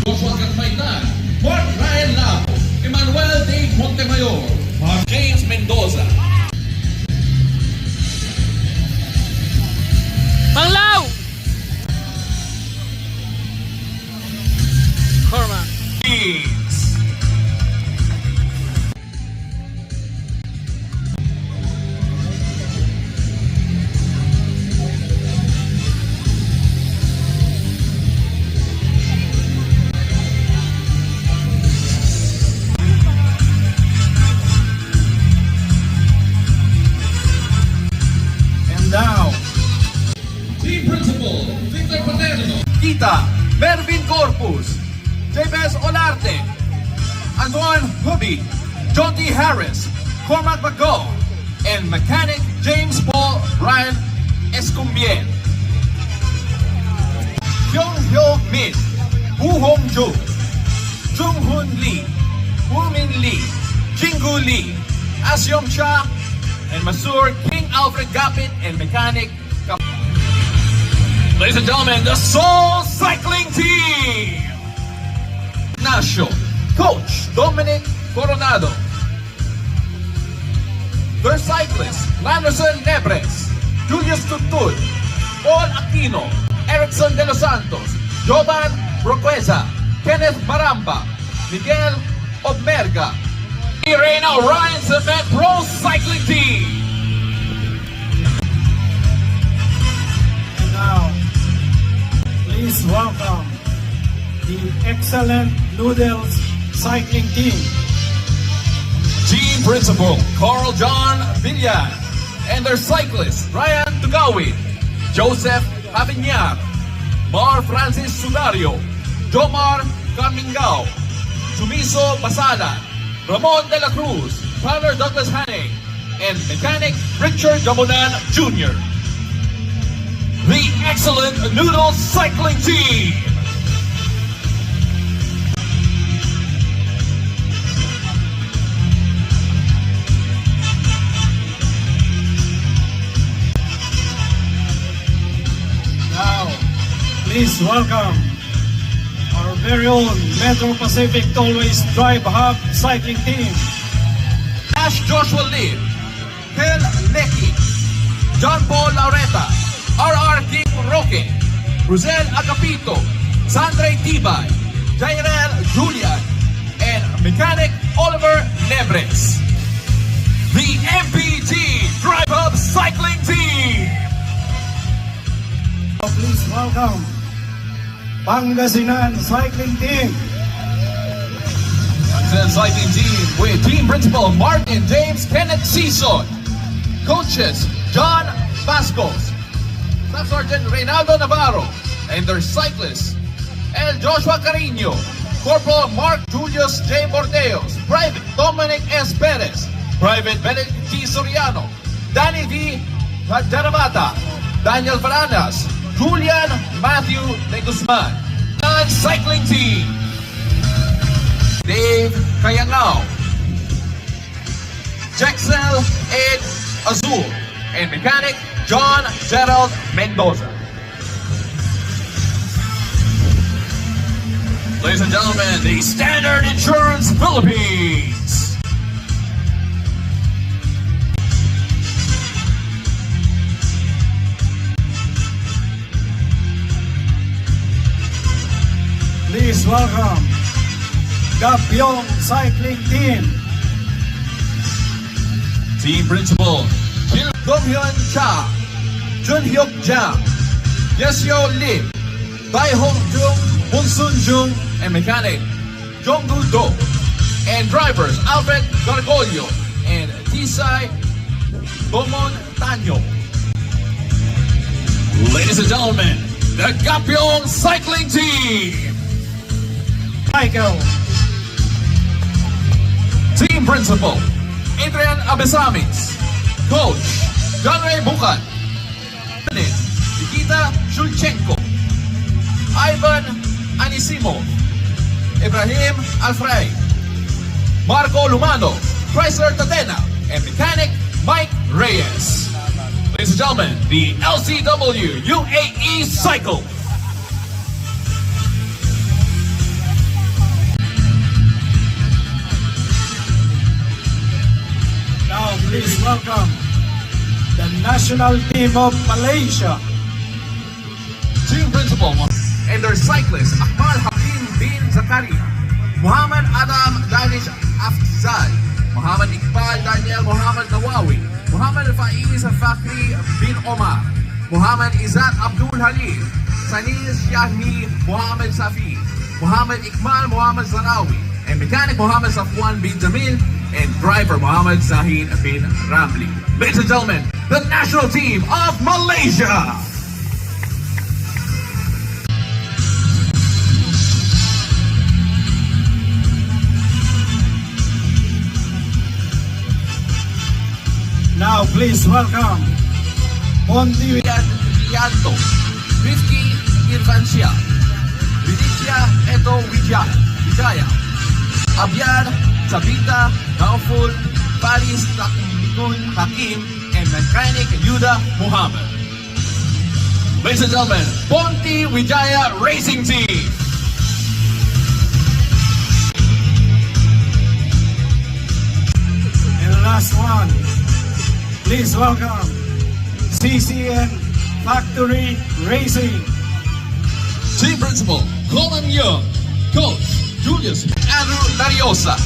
Joshua Carmaitan, Mark Ryan Labo, Emmanuel Dave Montemayor, James Mendoza. Panglaw! Cormac. Now, Team Principal, Victor Paterno, Kita, Mervin Corpus, Jabez Olarte, Antoine Hubi, John T. Harris, Cormac Bago, and mechanic James Paul Ryan Escumbien. Hyung Hyo Min, Woo Hong Ju, Jung Hoon Lee, Woo Min Lee, Jingu Lee, Asyom Cha, and Masur King Alfred Gapit and mechanic. Ladies and gentlemen, the Soul Cycling Team! Ignacio, Coach Dominic Coronado. Their cyclists, Landerson Nebres, Julius Tutud, Paul Aquino, Erickson De Los Santos, Jovan Roqueza, Kenneth Maramba, Miguel Obmerga, Irena Ryan Cement Pro Cycling Team! And now, please welcome the excellent Noodles Cycling Team. Team Principal Carl John Villan and their cyclists Ryan Tugawin, Joseph Aviñar, Mar Francis Sudario, Jomar Camingao, Sumiso Basalan, Ramon De La Cruz, Tyler Douglas Hane, and mechanic Richard Jabonan Jr. The excellent Noodle Cycling Team! Now, please welcome our very own Metro Pacific Tollways Drive Hub Cycling Team. Ash Joshua Lim, Kel Lecky, John Paul Laureta, R.R. King Roque, Rosel Agapito, Sandre Tibay, Jairel Julian, and mechanic Oliver Nebres. The MPT Drive Hub Cycling Team! Now, please welcome Pangasinan Cycling Team. The cycling team with team principal Martin James Kenneth Season, coaches John Vascos, Staff Sergeant Reynaldo Navarro, and their cyclists El Joshua Carino, Corporal Mark Julius J. Bordeos, Private Dominic S. Perez, Private Benedict T. Soriano, Danny V. Jaramata, Daniel Varanas, Julian Matthew De Guzman, non-cycling team Dave Kayangao, Jexel Ed Azul, and mechanic John Gerald Mendoza. Ladies and gentlemen, the Standard Insurance Philippines. Please welcome Gapyong Cycling Team. Team Principal Kim Donghyun Cha, Junhyuk Jang, Yesyo Lim, Daihong Jung, Monsun Jung, and mechanic Jonggu Do, and drivers Alfred Gargolio and Tisay Domon Tanyo. Ladies and gentlemen, the Gapyong Cycling Team. Michael. Team Principal Adrian Abesamis, Coach John Ray Bukat, Nikita Shulchenko, Ivan Anisimov, Ibrahim Alfray, Marco Lumano, Chrysler Tatena, and mechanic Mike Reyes. Ladies and gentlemen, the LCW UAE Cycle. national team of Malaysia. Team principal and their cyclists Akmal Hakim bin Zakaria, Muhammad Adam Danish Afzal, Muhammad Iqbal Daniel Muhammad Nawawi, Muhammad Faiz Fakri bin Omar, Muhammad Izzat Abdul Halil, Sanis Yahni Muhammad Safi, Muhammad Ikmal Muhammad Zarawi, and mechanic Muhammad Safwan bin Jamil, and driver Muhammad Zahin bin Ramli. Ladies and gentlemen, the national team of Malaysia! Now please welcome Ponti Yanto, Rifki Irvancia, Vidicia Eto Wijaya, Abyar, Sabita, Nauful, Paris Takimikun Hakim, and mechanic Yuda Muhammad. Ladies and gentlemen, Ponti Wijaya Racing Team. and the last one. Please welcome CCN Factory Racing. Team principal, Colin Young. Coach, Julius Andrew Lariosa.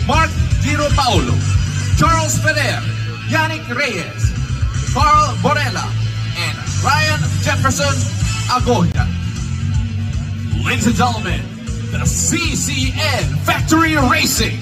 Mark Giro Paulo. Charles Ferrer. Yannick Reyes. Carl Borella. And Ryan Jefferson Agoya. Ladies and gentlemen, the CCN Factory Racing.